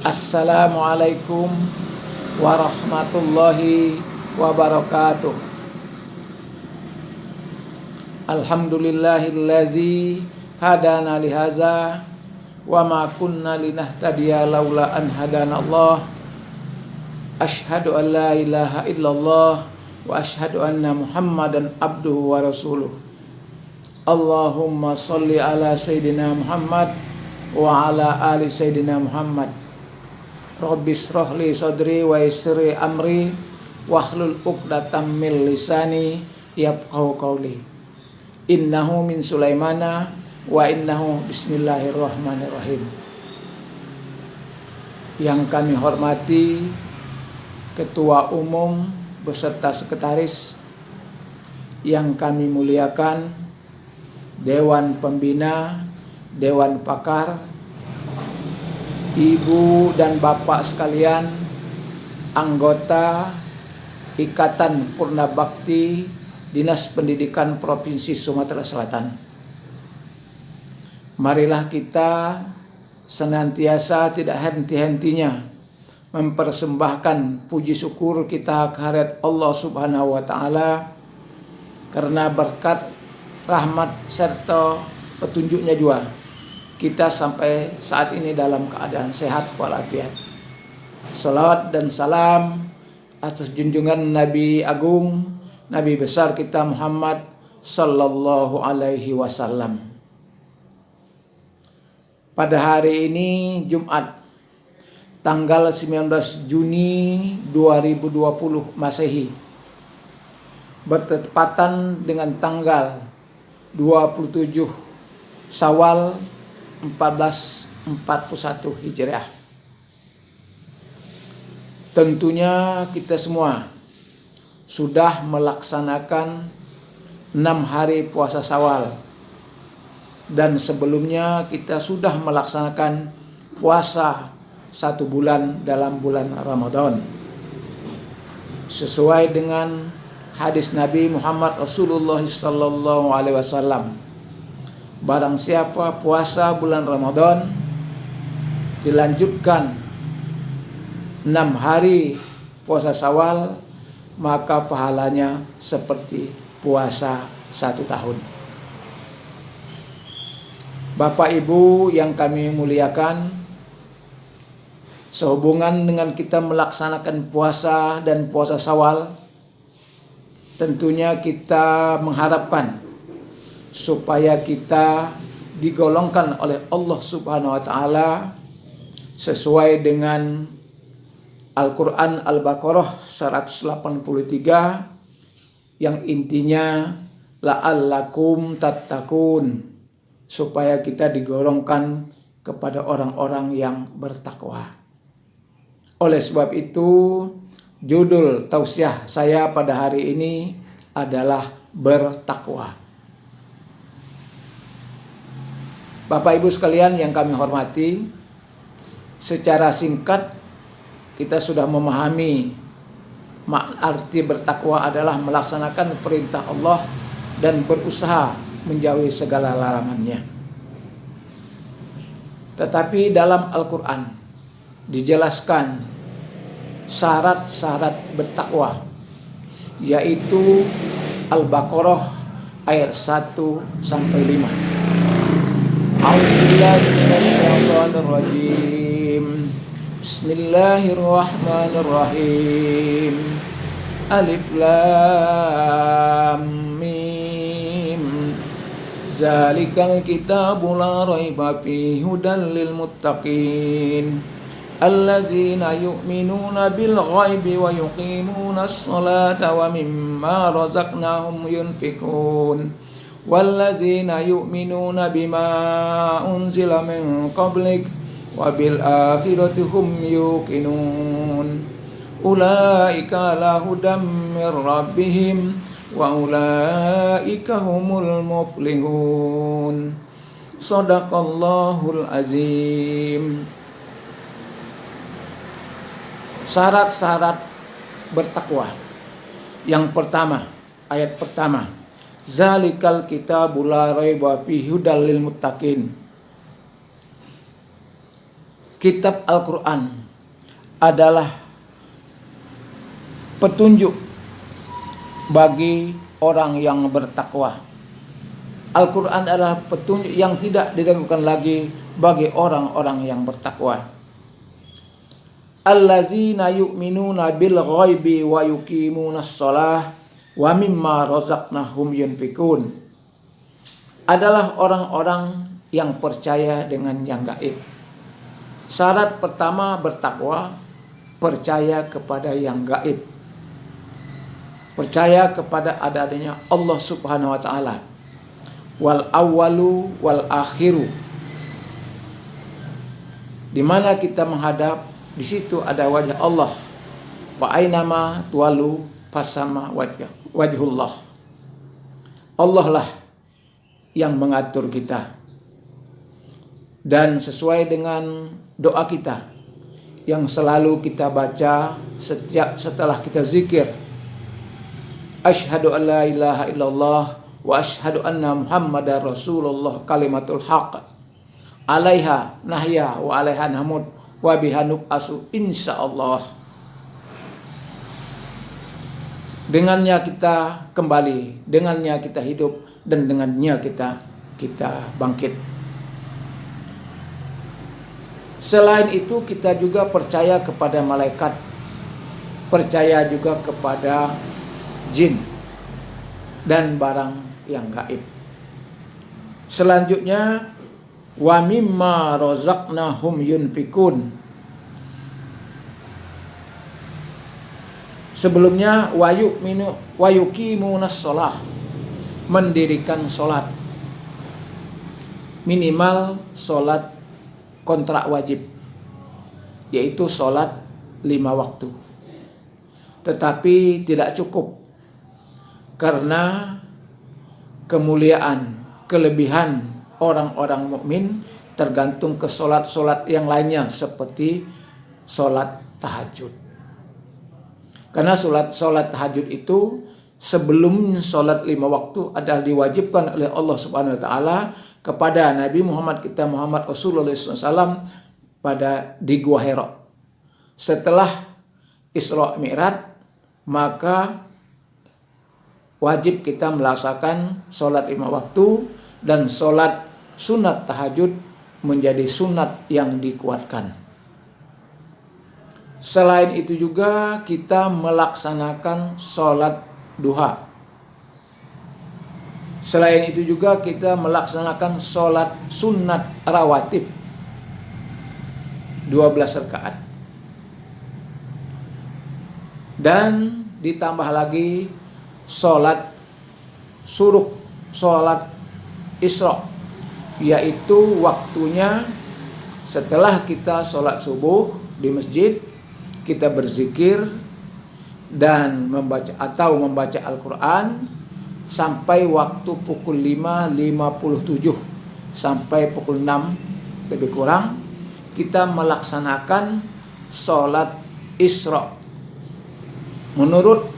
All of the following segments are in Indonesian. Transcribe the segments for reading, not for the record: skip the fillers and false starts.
Assalamualaikum warahmatullahi wabarakatuh. Alhamdulillahillazi hadana lihaza wa ma kunna linahtadiya laula an hadanallah. Asyhadu an la ilaha illallah wa asyhadu anna Muhammadan abduhu wa rasuluh. Allahumma sholli ala sayyidina Muhammad wa ala ali sayyidina Muhammad. Rabbi shrah li sadri wa yassir amri wahlul 'uqdatam min lisani yafqahu qawli. Innahu min Sulaimana wa innahu bismillahirrahmanirrahim. Yang kami hormati Ketua Umum beserta Sekretaris, yang kami muliakan Dewan Pembina, Dewan Pakar, Ibu dan Bapak sekalian, anggota Ikatan Purnabakti Dinas Pendidikan Provinsi Sumatera Selatan. Marilah kita senantiasa tidak henti-hentinya mempersembahkan puji syukur kita kehadirat Allah Subhanahu wa taala karena berkat rahmat serta petunjuknya juga kita sampai saat ini dalam keadaan sehat walafiat. Salawat dan salam atas junjungan Nabi Agung, Nabi besar kita Muhammad sallallahu alaihi wasallam. Pada hari ini Jumat tanggal 19 Juni 2020 Masehi bertepatan dengan tanggal 27 Syawal 1441 Hijriah. Tentunya kita semua sudah melaksanakan 6 hari puasa Syawal, dan sebelumnya kita sudah melaksanakan puasa 1 bulan dalam bulan Ramadan sesuai dengan hadis Nabi Muhammad Rasulullah sallallahu alaihi wasallam. Barang siapa puasa bulan Ramadan dilanjutkan 6 hari puasa Syawal, maka pahalanya seperti puasa 1 tahun. Bapak Ibu yang kami muliakan, sehubungan dengan kita melaksanakan puasa dan puasa Syawal, tentunya kita mengharapkan supaya kita digolongkan oleh Allah Subhanahu wa taala sesuai dengan Al-Qur'an Al-Baqarah 183 yang intinya la'allakum tattaqun, supaya kita digolongkan kepada orang-orang yang bertakwa. Oleh sebab itu, judul tausiah saya pada hari ini adalah bertakwa. Bapak Ibu sekalian yang kami hormati, secara singkat kita sudah memahami arti bertakwa adalah melaksanakan perintah Allah dan berusaha menjauhi segala larangannya. Tetapi dalam Al-Quran dijelaskan syarat-syarat bertakwa, yaitu Al-Baqarah ayat 1-5. A'udzubillahi minasyaitonirrajim. Bismillahirrahmanirrahim. Alif Lam Mim. Zalikal kitabu la raiba fihi hudan lil muttaqin. Allazina yu'minuna bil ghaibi wa yuqimuna as-salata wa mimma razaqnahum yunfikun. Wallazina yu'minuna bima unzila min qablik wa bil akhirati hum yuqinun. Ulaika ala hudam mir rabbihim wa ulaika humul muflihun. Shadaqallahul azim. Syarat-syarat bertakwa. Yang pertama, ayat pertama, zalikal kitabul la raiba fihi hudal lil muttaqin. kitab Al-Quran adalah petunjuk bagi orang yang bertakwa. Al-Quran adalah petunjuk yang tidak diragukan lagi bagi orang-orang yang bertakwa. Allazina yu'minuna bil ghaibi wa yuqimunas shalah wa mimma razaqnahum yunfikun. Adalah orang-orang yang percaya dengan yang gaib. Syarat pertama bertakwa, percaya kepada yang gaib. Percaya kepada adanya Allah Subhanahu wa taala. Wal awwalu wal akhiru. Di mana kita menghadap, di situ ada wajah Allah. Wa ainama tuwalu fasama wajhullah. Allah lah yang mengatur kita. Dan sesuai dengan doa kita yang selalu kita baca setiap setelah kita zikir. Asyhadu an la ilaha illallah wa asyhadu anna Muhammadar Rasulullah kalimatul haq. Alaiha nahya wa alaiha namut wa bihanub asu insyaallah. Dengannya kita kembali, dengannya kita hidup, dan dengannya kita bangkit. Selain itu kita juga percaya kepada malaikat, percaya juga kepada jin dan barang yang gaib. Selanjutnya wa mimma razaqnahum yunfikun. Sebelumnya wa yuqimunas shalah, mendirikan sholat, minimal sholat kontrak wajib, yaitu sholat 5 waktu. Tetapi tidak cukup, karena kemuliaan, kelebihan orang-orang mukmin tergantung ke sholat-sholat yang lainnya, seperti sholat tahajud. Karena sholat tahajud itu sebelum sholat 5 waktu adalah diwajibkan oleh Allah Subhanahu Wa Taala kepada Nabi Muhammad kita Muhammad Rasulullah SAW di Gua Hira. Setelah Isra Mi'raj, maka wajib kita melaksanakan sholat 5 waktu, dan sholat sunat tahajud menjadi sunat yang dikuatkan. Selain itu juga kita melaksanakan sholat duha. Selain itu juga kita melaksanakan sholat sunat rawatib 12 rakaat. Dan ditambah lagi sholat suruk, sholat isra, yaitu waktunya setelah kita sholat subuh di masjid, kita berzikir dan membaca Al-Quran sampai waktu pukul 5.57 sampai pukul 6 lebih kurang, kita melaksanakan sholat isra. Menurut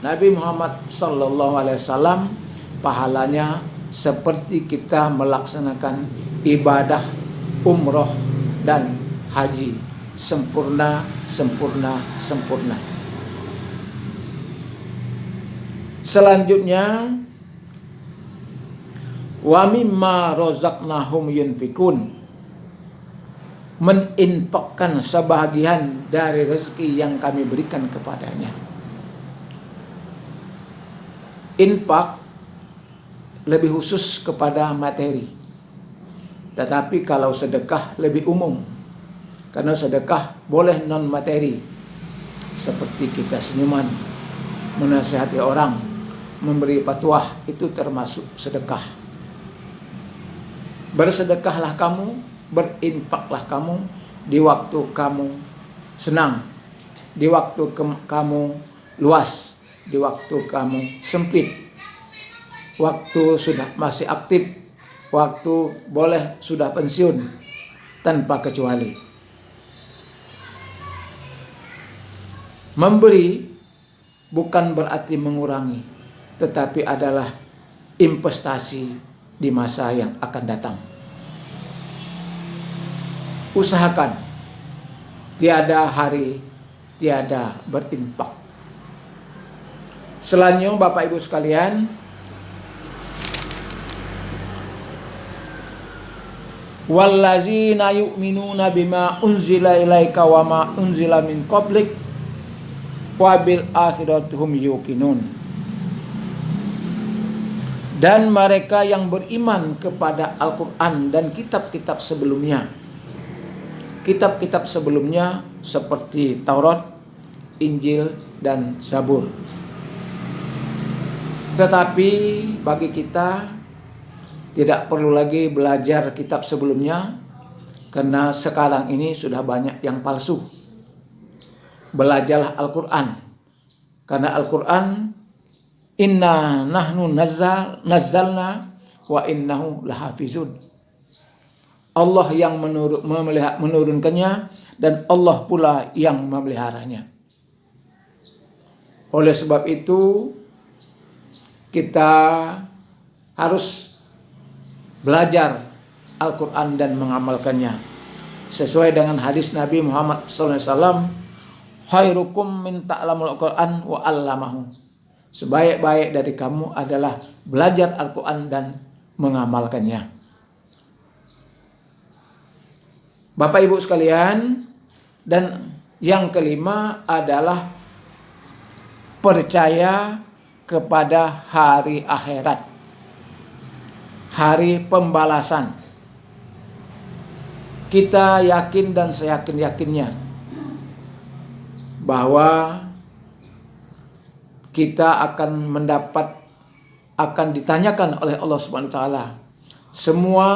Nabi Muhammad SAW, pahalanya seperti kita melaksanakan ibadah umroh dan haji sempurna. Selanjutnya wa mimma razaqnahum yunfikun, meninfakkan sebahagian dari rezeki yang kami berikan kepadanya. Infak lebih khusus kepada materi, tetapi kalau sedekah lebih umum, karena sedekah boleh non materi, seperti kita senyuman, menasihati orang, memberi fatwa, itu termasuk sedekah. Bersedekahlah kamu, berinfaklah kamu di waktu kamu senang, di waktu kamu luas, di waktu kamu sempit, waktu sudah masih aktif, waktu boleh sudah pensiun, tanpa kecuali. Memberi bukan berarti mengurangi, tetapi adalah investasi di masa yang akan datang. Usahakan tiada hari, tiada berinfak. Selanjutnya Bapak Ibu sekalian, wallazina yu'minuna bima unzila ilaika wa ma unzila min qablik wa bil akhirati hum yuqinun. Dan mereka yang beriman kepada Al-Qur'an dan kitab-kitab sebelumnya. Kitab-kitab sebelumnya seperti Taurat, Injil, dan Zabur. Tetapi bagi kita tidak perlu lagi belajar kitab sebelumnya, karena sekarang ini sudah banyak yang palsu. Belajarlah Al-Quran, karena Al-Quran inna nahnu nazzalna wa innahu lahafizun. Allah yang menurunkannya dan Allah pula yang memeliharanya. Oleh sebab itu kita harus belajar Al-Quran dan mengamalkannya sesuai dengan hadis Nabi Muhammad SAW, khairukum min ta'lamul Quran wa 'allamahu. Sebaik-baik dari kamu adalah belajar Al-Quran dan mengamalkannya. Bapak Ibu sekalian, dan yang kelima adalah percaya kepada hari akhirat, hari pembalasan. Kita yakin dan seyakin-yakinnya bahwa kita akan ditanyakan oleh Allah Subhanahu wa taala. Semua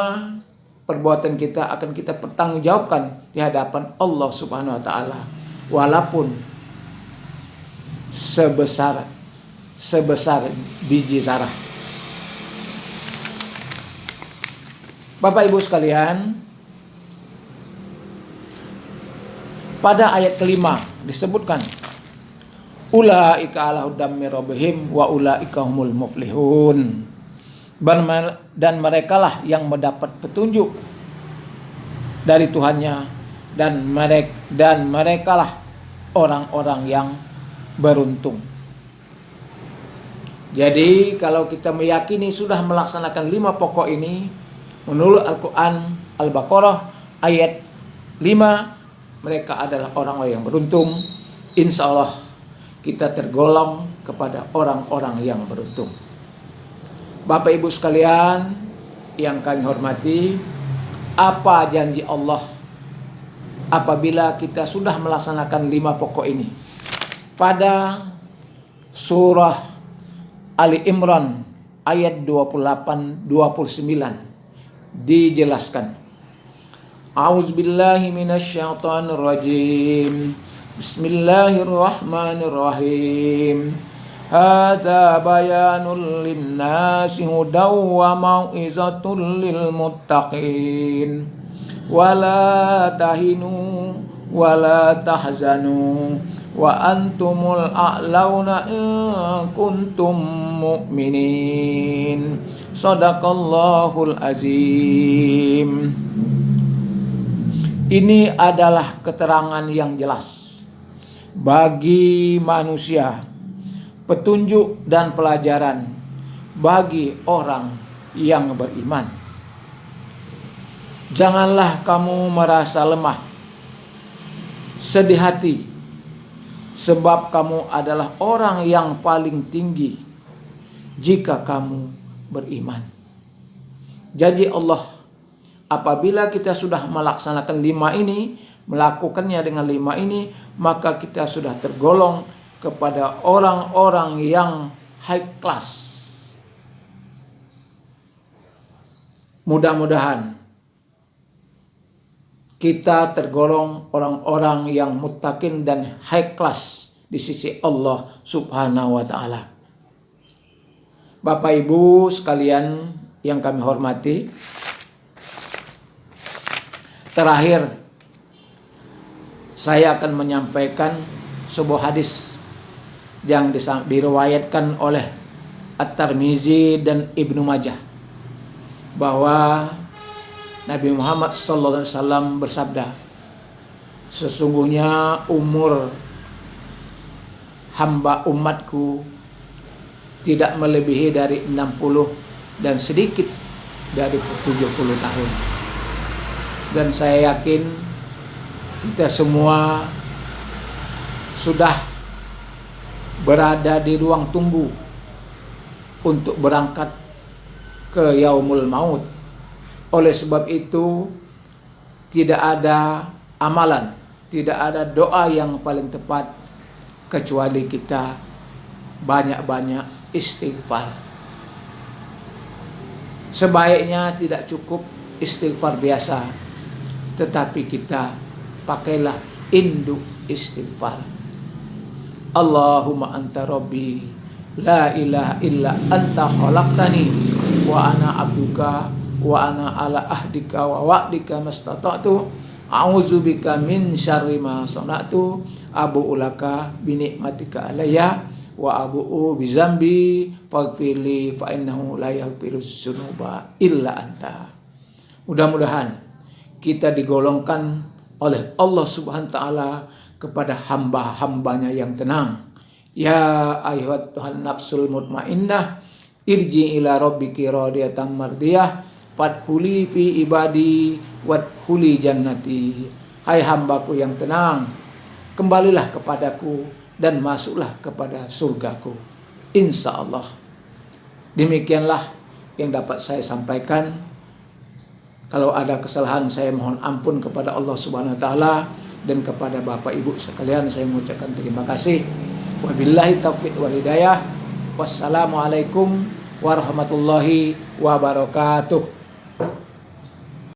perbuatan kita akan kita pertanggungjawabkan di hadapan Allah Subhanahu wa taala, walaupun sebesar biji zarah. Bapak Ibu sekalian, pada ayat kelima disebutkan ulaika ala hudam mir rabbihim wa ulaika humul muflihun. Dan merekalah yang mendapat petunjuk dari Tuhannya, dan merekalah orang-orang yang beruntung. Jadi kalau kita meyakini sudah melaksanakan 5 pokok ini menurut Al-Quran Al-Baqarah ayat 5, mereka adalah orang-orang yang beruntung. Insya Allah kita tergolong kepada orang-orang yang beruntung. Bapak Ibu sekalian yang kami hormati, apa janji Allah apabila kita sudah melaksanakan 5 pokok ini? Pada surah Ali Imran ayat 28-29 dijelaskan. A'udzubillahi minasyaitonir rajim. Bismillahirrahmanirrahim. Hadza bayanul linnasi hudaw wa mau'izatul lil muttaqin. Wala tahinu wala tahzanu wa antumul a'launa in kuntum mu'minin. Shadaqallahul azim. Ini adalah keterangan yang jelas bagi manusia, petunjuk dan pelajaran bagi orang yang beriman. Janganlah kamu merasa lemah, sedih hati, sebab kamu adalah orang yang paling tinggi jika kamu beriman. Janji Allah, apabila kita sudah melaksanakan 5 ini, melakukannya dengan 5 ini, maka kita sudah tergolong kepada orang-orang yang high class. Mudah-mudahan kita tergolong orang-orang yang muttaqin dan high class di sisi Allah Subhanahu wa taala. Bapak Ibu sekalian yang kami hormati, terakhir saya akan menyampaikan sebuah hadis yang diriwayatkan oleh At-Tirmizi dan Ibnu Majah, bahwa Nabi Muhammad SAW bersabda, Sesungguhnya umur hamba umatku tidak melebihi dari 60 dan sedikit dari 70 tahun. Dan saya yakin kita semua sudah berada di ruang tunggu untuk berangkat ke yaumul maut. Oleh sebab itu, tidak ada amalan, tidak ada doa yang paling tepat kecuali kita banyak-banyak istighfar. Sebaiknya tidak cukup istighfar biasa, tetapi kita pakailah induk istighfar. Allahumma anta rabbi la ilaha illa anta khalaqtani wa ana abduka wa ana ala ahdika wa wa'dika mastata'tu a'udzubika min syarri ma sana'tu abu'u laka bi ni'matika alayya wa abu'u bi dzambi faghfirli fa innahu la yaghfiruz dzunuba illa anta. Mudah-mudahan kita digolongkan oleh Allah Subhanahu wa taala kepada hamba-hambanya yang tenang. Ya ayyuhan nafsul mutmainnah irji ila rabbiki radiyatan mardiyah fadkhuli fi ibadi wadkhuli jannati. Hai hambaku yang tenang, kembalilah kepadaku dan masuklah kepada surgaku, insyaallah. Demikianlah yang dapat saya sampaikan. Kalau ada kesalahan saya mohon ampun kepada Allah Subhanahu wa taala, dan kepada Bapak Ibu sekalian saya mengucapkan terima kasih. Wabillahi taufiq wal hidayah. Wassalamualaikum warahmatullahi wabarakatuh.